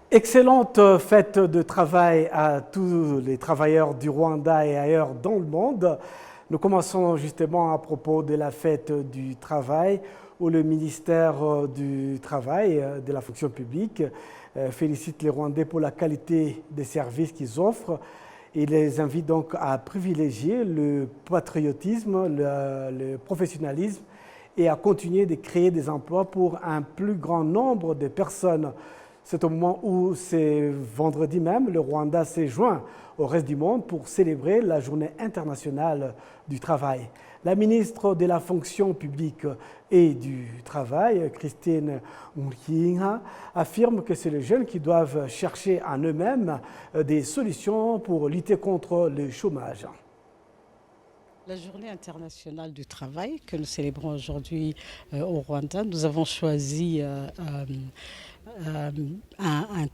Excellente fête de travail à tous les travailleurs du Rwanda et ailleurs dans le monde. Nous commençons justement à propos de la fête du travail où le ministère du Travail de la fonction publique félicite les Rwandais pour la qualité des services qu'ils offrent. Il les invite donc à privilégier le patriotisme, le professionnalisme et à continuer de créer des emplois pour un plus grand nombre de personnes. C'est au moment où, c'est vendredi même, le Rwanda s'est joint au reste du monde pour célébrer la Journée internationale du travail. La ministre de la fonction publique et du travail, Christine Moukinha, affirme que c'est les jeunes qui doivent chercher en eux-mêmes des solutions pour lutter contre le chômage. La Journée internationale du travail que nous célébrons aujourd'hui au Rwanda, nous avons choisi un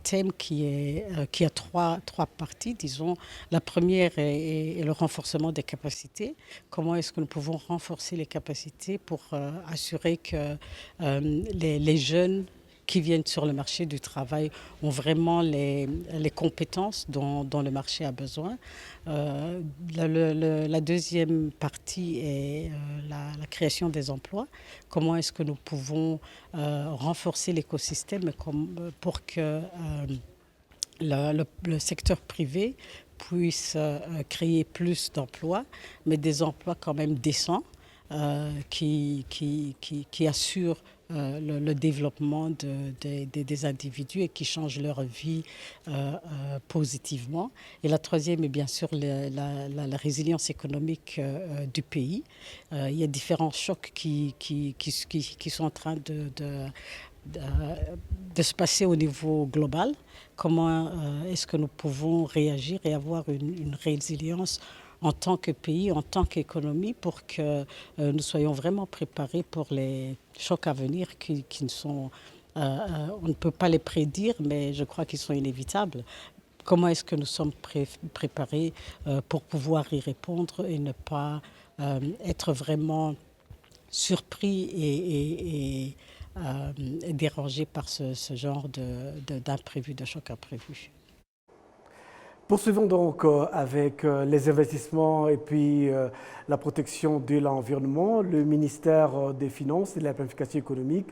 thème qui a trois parties, disons. La première est le renforcement des capacités. Comment est-ce que nous pouvons renforcer les capacités pour assurer que les jeunes qui viennent sur le marché du travail ont vraiment les compétences dont le marché a besoin. La deuxième partie est la création des emplois. Comment est-ce que nous pouvons renforcer l'écosystème pour que le secteur privé puisse créer plus d'emplois, mais des emplois quand même décents qui assurent le développement des individus et qui changent leur vie positivement. Et la troisième est bien sûr la résilience économique du pays. Il y a différents chocs qui sont en train de se passer au niveau global. Comment est-ce que nous pouvons réagir et avoir une résilience en tant que pays, en tant qu'économie, pour que nous soyons vraiment préparés pour les chocs à venir qui ne sont... on ne peut pas les prédire, mais je crois qu'ils sont inévitables. Comment est-ce que nous sommes préparés pour pouvoir y répondre et ne pas être vraiment surpris et dérangés par ce genre d'imprévu, de choc imprévu. Poursuivons donc avec les investissements et puis la protection de l'environnement. Le ministère des Finances et de la Planification économique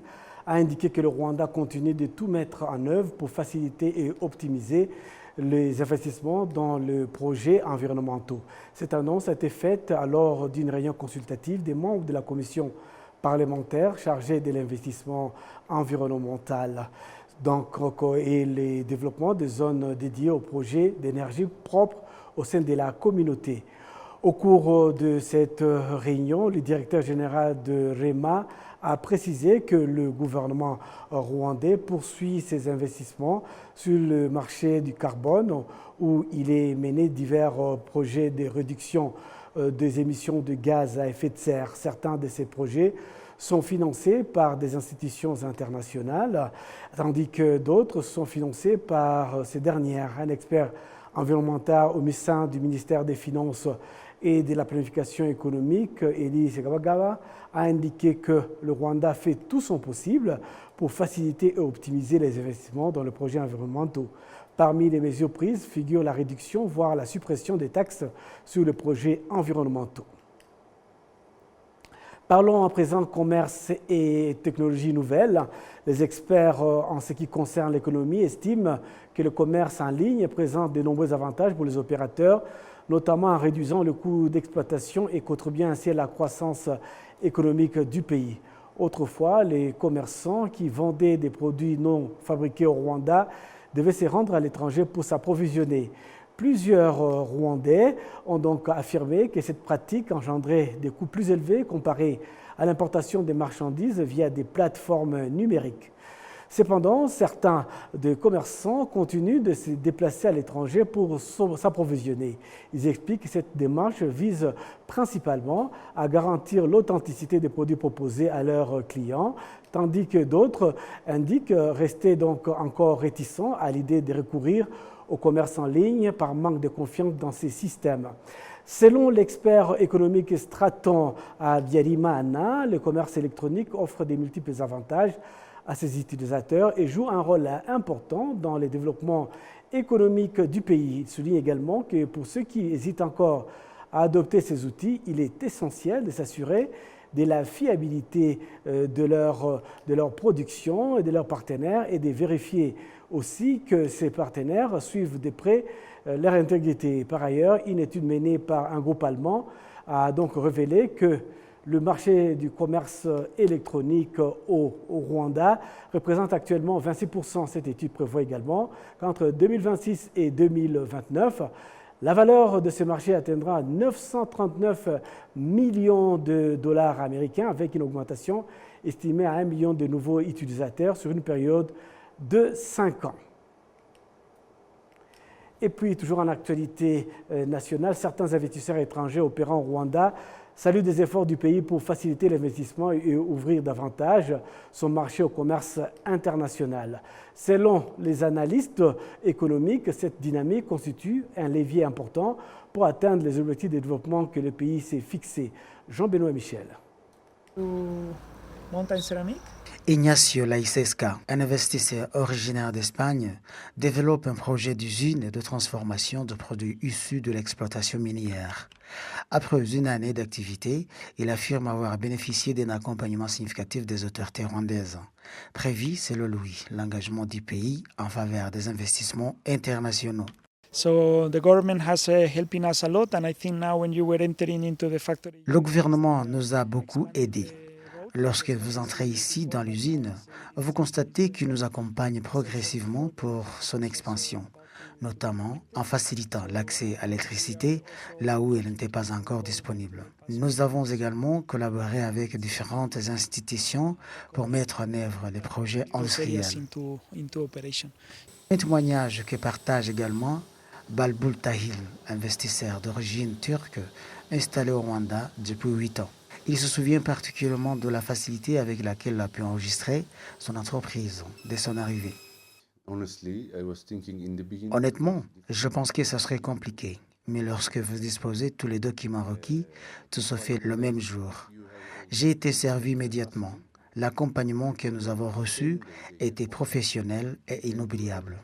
a indiqué que le Rwanda continue de tout mettre en œuvre pour faciliter et optimiser les investissements dans les projets environnementaux. Cette annonce a été faite lors d'une réunion consultative des membres de la commission parlementaire chargée de l'investissement environnemental et les développements des zones dédiées aux projets d'énergie propre au sein de la communauté. Au cours de cette réunion, le directeur général de REMA a précisé que le gouvernement rwandais poursuit ses investissements sur le marché du carbone où il est mené divers projets de réduction des émissions de gaz à effet de serre. Certains de ces projets sont financés par des institutions internationales, tandis que d'autres sont financés par ces dernières. Un expert environnemental au sein du ministère des Finances et de la Planification économique, Elie Segabagaba, a indiqué que le Rwanda fait tout son possible pour faciliter et optimiser les investissements dans les projets environnementaux. Parmi les mesures prises figure la réduction, voire la suppression des taxes sur les projets environnementaux. Parlons à présent commerce et technologies nouvelles. Les experts en ce qui concerne l'économie estiment que le commerce en ligne présente de nombreux avantages pour les opérateurs, notamment en réduisant le coût d'exploitation et contribuant ainsi à la croissance économique du pays. Autrefois, les commerçants qui vendaient des produits non fabriqués au Rwanda devaient se rendre à l'étranger pour s'approvisionner. Plusieurs Rwandais ont donc affirmé que cette pratique engendrait des coûts plus élevés comparés à l'importation des marchandises via des plateformes numériques. Cependant, certains des commerçants continuent de se déplacer à l'étranger pour s'approvisionner. Ils expliquent que cette démarche vise principalement à garantir l'authenticité des produits proposés à leurs clients, tandis que d'autres indiquent rester donc encore réticents à l'idée de recourir au commerce en ligne par manque de confiance dans ces systèmes. Selon l'expert économique Straton Habyarimana, le commerce électronique offre des multiples avantages à ses utilisateurs et joue un rôle important dans le développement économique du pays. Il souligne également que pour ceux qui hésitent encore à adopter ces outils, il est essentiel de s'assurer de la fiabilité de leur production et de leurs partenaires et de vérifier aussi que ces partenaires suivent de près leur intégrité. Par ailleurs, une étude menée par un groupe allemand a donc révélé que le marché du commerce électronique au Rwanda représente actuellement 26%. Cette étude prévoit également qu'entre 2026 et 2029, la valeur de ce marché atteindra 939 millions de dollars américains avec une augmentation estimée à 1 million de nouveaux utilisateurs sur une période de 5 ans. Et puis, toujours en actualité nationale, certains investisseurs étrangers opérant au Rwanda saluent des efforts du pays pour faciliter l'investissement et ouvrir davantage son marché au commerce international. Selon les analystes économiques, cette dynamique constitue un levier important pour atteindre les objectifs de développement que le pays s'est fixés. Jean-Benoît Michel. Ignacio Laisesca, un investisseur originaire d'Espagne, développe un projet d'usine de transformation de produits issus de l'exploitation minière. Après une année d'activité, il affirme avoir bénéficié d'un accompagnement significatif des autorités rwandaises. Prévu, selon lui, l'engagement du pays en faveur des investissements internationaux. Le gouvernement nous a beaucoup aidés. Lorsque vous entrez ici dans l'usine, vous constatez qu'il nous accompagne progressivement pour son expansion, notamment en facilitant l'accès à l'électricité là où elle n'était pas encore disponible. Nous avons également collaboré avec différentes institutions pour mettre en œuvre les projets industriels. Un témoignage que partage également Balbul Tahil, investisseur d'origine turque installé au Rwanda depuis 8 ans. Il se souvient particulièrement de la facilité avec laquelle il a pu enregistrer son entreprise dès son arrivée. Honnêtement, je pense que ça serait compliqué. Mais lorsque vous disposez de tous les documents requis, tout se fait le même jour. J'ai été servi immédiatement. L'accompagnement que nous avons reçu était professionnel et inoubliable.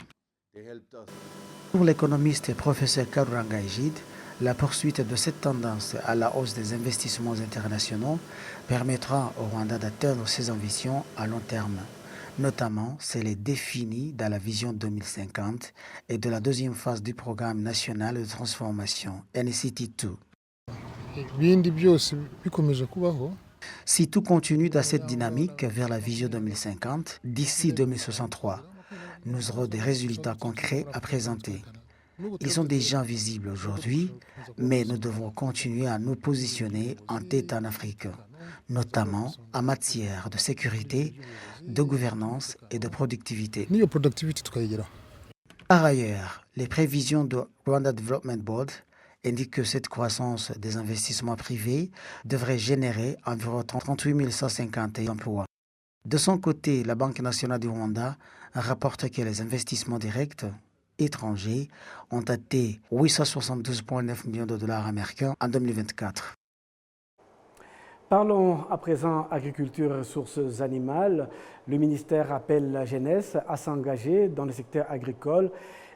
Pour l'économiste et professeur Karuranga Ejid, la poursuite de cette tendance à la hausse des investissements internationaux permettra au Rwanda d'atteindre ses ambitions à long terme. Notamment, celles définies dans la vision 2050 et de la deuxième phase du programme national de transformation, NCT2. Si tout continue dans cette dynamique vers la vision 2050, d'ici 2063, nous aurons des résultats concrets à présenter. Ils sont déjà visibles aujourd'hui, mais nous devons continuer à nous positionner en tête en Afrique, notamment en matière de sécurité, de gouvernance et de productivité. Par ailleurs, les prévisions de Rwanda Development Board indiquent que cette croissance des investissements privés devrait générer environ 38 150 emplois. De son côté, la Banque nationale du Rwanda rapporte que les investissements directs étrangers ont atteint 872,9 millions de dollars américains en 2024. Parlons à présent agriculture et ressources animales. Le ministère appelle la jeunesse à s'engager dans le secteur agricole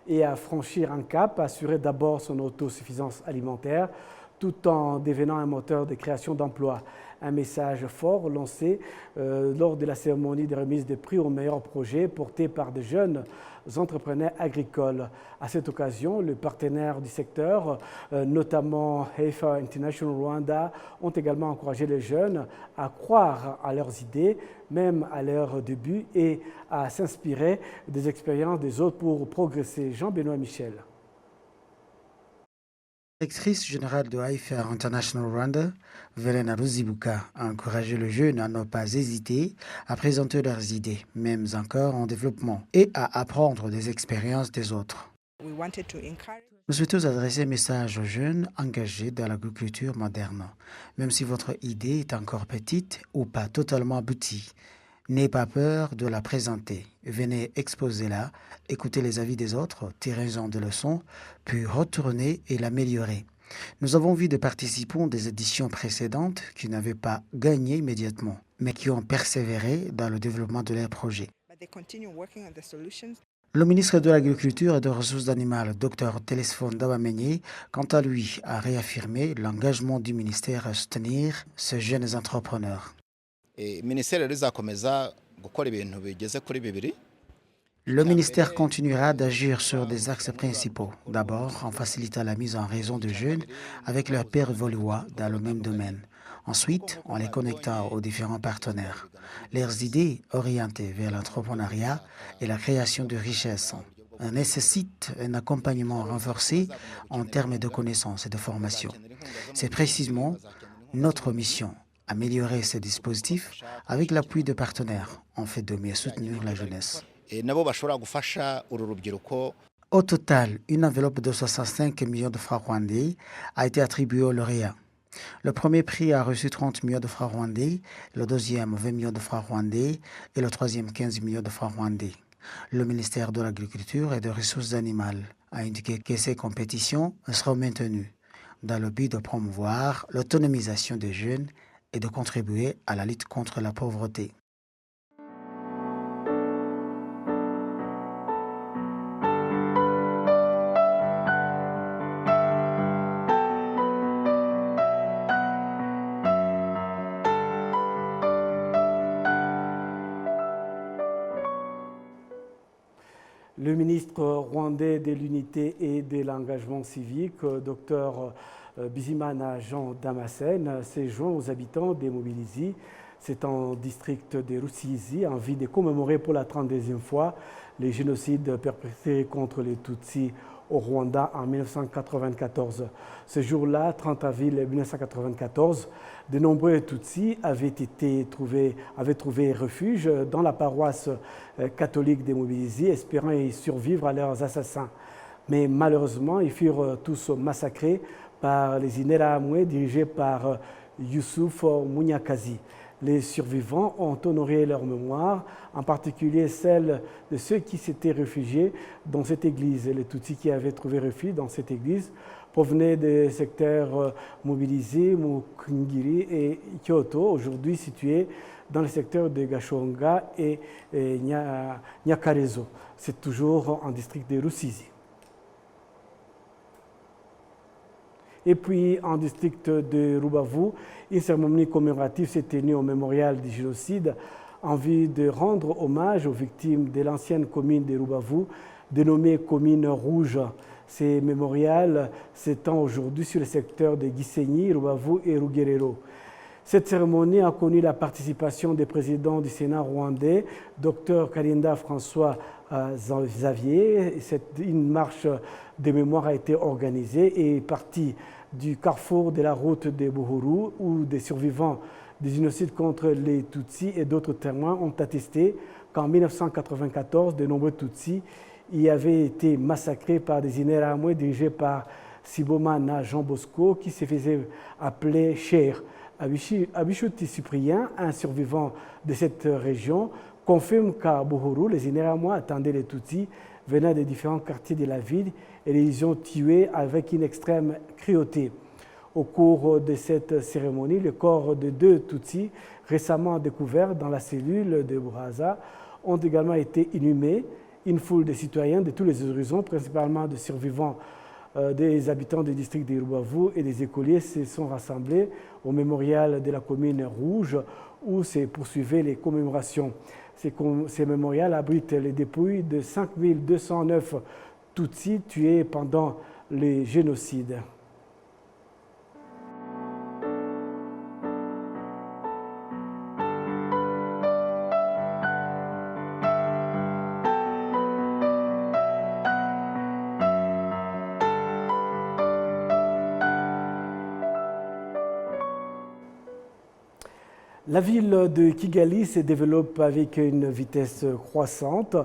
et à franchir un cap, assurer d'abord son autosuffisance alimentaire tout en devenant un moteur de création d'emplois. Un message fort lancé lors de la cérémonie de remise des prix aux meilleurs projets portés par de jeunes entrepreneurs agricoles. À cette occasion, les partenaires du secteur, notamment Heifer International Rwanda, ont également encouragé les jeunes à croire à leurs idées, même à leur début, et à s'inspirer des expériences des autres pour progresser. Jean-Benoît Michel. La directrice générale de Heifer International Rwanda, Verena Ruzibuka, a encouragé les jeunes à ne pas hésiter à présenter leurs idées, même encore en développement, et à apprendre des expériences des autres. Nous souhaitons adresser un message aux jeunes engagés dans l'agriculture moderne. Même si votre idée est encore petite ou pas totalement aboutie, n'ayez pas peur de la présenter. Venez exposer-la, écoutez les avis des autres, tirez-en des leçons, puis retournez et l'améliorer. Nous avons vu des participants des éditions précédentes qui n'avaient pas gagné immédiatement, mais qui ont persévéré dans le développement de leurs projets. Le ministre de l'Agriculture et des Ressources animales, Dr Télésphore Ndabamenye, quant à lui, a réaffirmé l'engagement du ministère à soutenir ces jeunes entrepreneurs. Le ministère continuera d'agir sur des axes principaux. D'abord, en facilitant la mise en réseau de jeunes avec leurs pairs vaudois dans le même domaine. Ensuite, en les connectant aux différents partenaires. Leurs idées orientées vers l'entrepreneuriat et la création de richesses nécessitent un accompagnement renforcé en termes de connaissances et de formation. C'est précisément notre mission. Améliorer ces dispositifs avec l'appui de partenaires en fait de mieux soutenir la jeunesse. Au total, une enveloppe de 65 millions de francs rwandais a été attribuée aux lauréats. Le premier prix a reçu 30 millions de francs rwandais, le deuxième 20 millions de francs rwandais et le troisième 15 millions de francs rwandais. Le ministère de l'Agriculture et des Ressources animales a indiqué que ces compétitions seront maintenues dans le but de promouvoir l'autonomisation des jeunes et de contribuer à la lutte contre la pauvreté. Le ministre rwandais de l'Unité et de l'Engagement civique, Dr Bizimana Jean Damascène, s'est joint aux habitants des Mobilizi. C'est en district de Rusizi, en vue de commémorer pour la 32e fois les génocides perpétrés contre les Tutsis au Rwanda en 1994. Ce jour-là, 30 avril 1994, de nombreux Tutsis avaient trouvé refuge dans la paroisse catholique des Mobilizi, espérant y survivre à leurs assassins. Mais malheureusement, ils furent tous massacrés par les Interahamwe dirigés par Youssouf Munyakazi. Les survivants ont honoré leur mémoire, en particulier celle de ceux qui s'étaient réfugiés dans cette église. Les Tutsis qui avaient trouvé refuge dans cette église provenaient des secteurs Mobilizi, Mukungiri et Kyoto, aujourd'hui situés dans les secteurs de Gashonga et Nyakarezo. C'est toujours en district de Rusizi. Et puis, en district de Rubavu, une cérémonie commémorative s'est tenue au mémorial du génocide en vue de rendre hommage aux victimes de l'ancienne commune de Rubavu, dénommée commune rouge. Ces mémorials s'étendent aujourd'hui sur les secteurs de Gisenyi, Rubavu et Rugerero. Cette cérémonie a connu la participation des présidents du Sénat rwandais, Dr Kalinda François Xavier. Une marche de mémoire a été organisée et partie du carrefour de la route de Buhuru, où des survivants des génocides contre les Tutsis et d'autres témoins ont attesté qu'en 1994, de nombreux Tutsis y avaient été massacrés par des Interahamwe dirigés par Sibomana Jean Bosco, qui se faisait appeler Cher. Abishuti Cyprien, un survivant de cette région, confirme qu'à Buhuru, les Interahamwe attendaient les Tutsis venant des différents quartiers de la ville et les ont tués avec une extrême cruauté. Au cours de cette cérémonie, le corps de 2 Tutsis récemment découverts dans la cellule de Buraza ont également été inhumés. Une foule de citoyens de tous les horizons, principalement de survivants des habitants du district de Rubavu et des écoliers, se sont rassemblés au mémorial de la commune rouge où se poursuivaient les commémorations. Ces mémorials abritent les dépouilles de 5209 Tutsis tués pendant les génocides. La ville de Kigali se développe avec une vitesse croissante.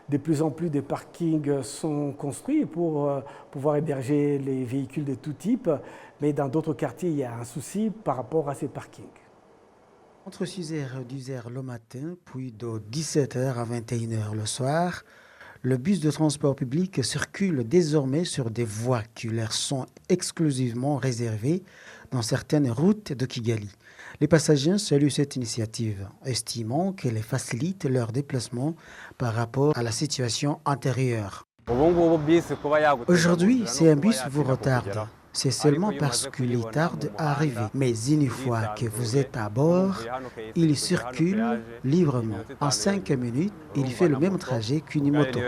De plus en plus de parkings sont construits pour pouvoir héberger les véhicules de tout type, mais dans d'autres quartiers, il y a un souci par rapport à ces parkings. Entre 6h et 10h le matin, puis de 17h à 21h le soir, Le bus de transport public circule désormais sur des voies qui leur sont exclusivement réservées dans certaines routes de Kigali. Les passagers saluent cette initiative, estimant qu'elle facilite leur déplacement par rapport à la situation antérieure. Aujourd'hui, si un bus vous retarde, c'est seulement parce qu'il est tard à arriver. Mais une fois que vous êtes à bord, il circule librement. En 5 minutes, il fait le même trajet qu'une moto.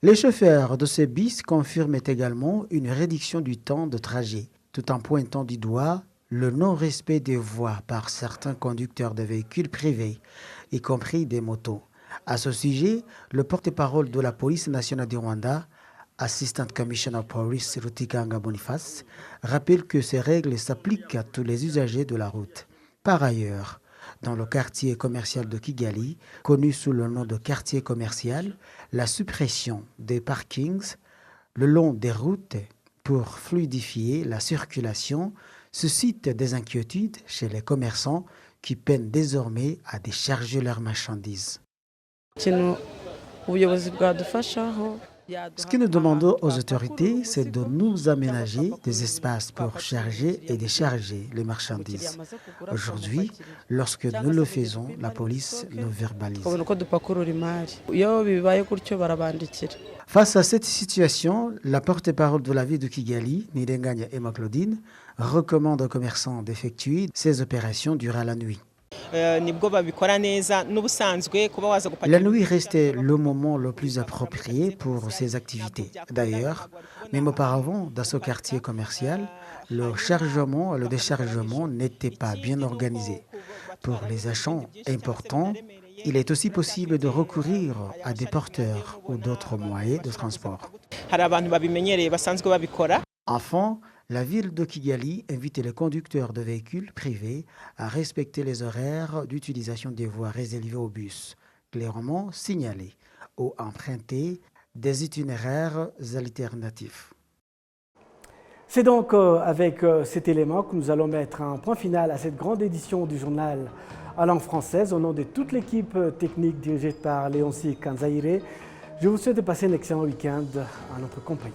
Les chauffeurs de ces bus confirment également une réduction du temps de trajet, tout en pointant du doigt le non-respect des voies par certains conducteurs de véhicules privés, y compris des motos. À ce sujet, le porte-parole de la police nationale du Rwanda, Assistant Commissioner of Police Rutikanga Boniface, rappelle que ces règles s'appliquent à tous les usagers de la route. Par ailleurs, dans le quartier commercial de Kigali, connu sous le nom de quartier commercial, la suppression des parkings le long des routes pour fluidifier la circulation suscite des inquiétudes chez les commerçants qui peinent désormais à décharger leurs marchandises. Ce que nous demandons aux autorités, c'est de nous aménager des espaces pour charger et décharger les marchandises. Aujourd'hui, lorsque nous le faisons, la police nous verbalise. Face à cette situation, la porte-parole de la ville de Kigali, Nirenganya Emma Claudine, recommande aux commerçants d'effectuer ces opérations durant la nuit. La nuit restait le moment le plus approprié pour ces activités. D'ailleurs, même auparavant, dans ce quartier commercial, le chargement et le déchargement n'étaient pas bien organisés. Pour les achats importants, il est aussi possible de recourir à des porteurs ou d'autres moyens de transport. Enfin, la ville de Kigali invite les conducteurs de véhicules privés à respecter les horaires d'utilisation des voies réservées aux bus, clairement signalés, ou emprunter des itinéraires alternatifs. C'est donc avec cet élément que nous allons mettre un point final à cette grande édition du journal à langue française. Au nom de toute l'équipe technique dirigée par Léoncie Kanzaïré, je vous souhaite de passer un excellent week-end en notre compagnie.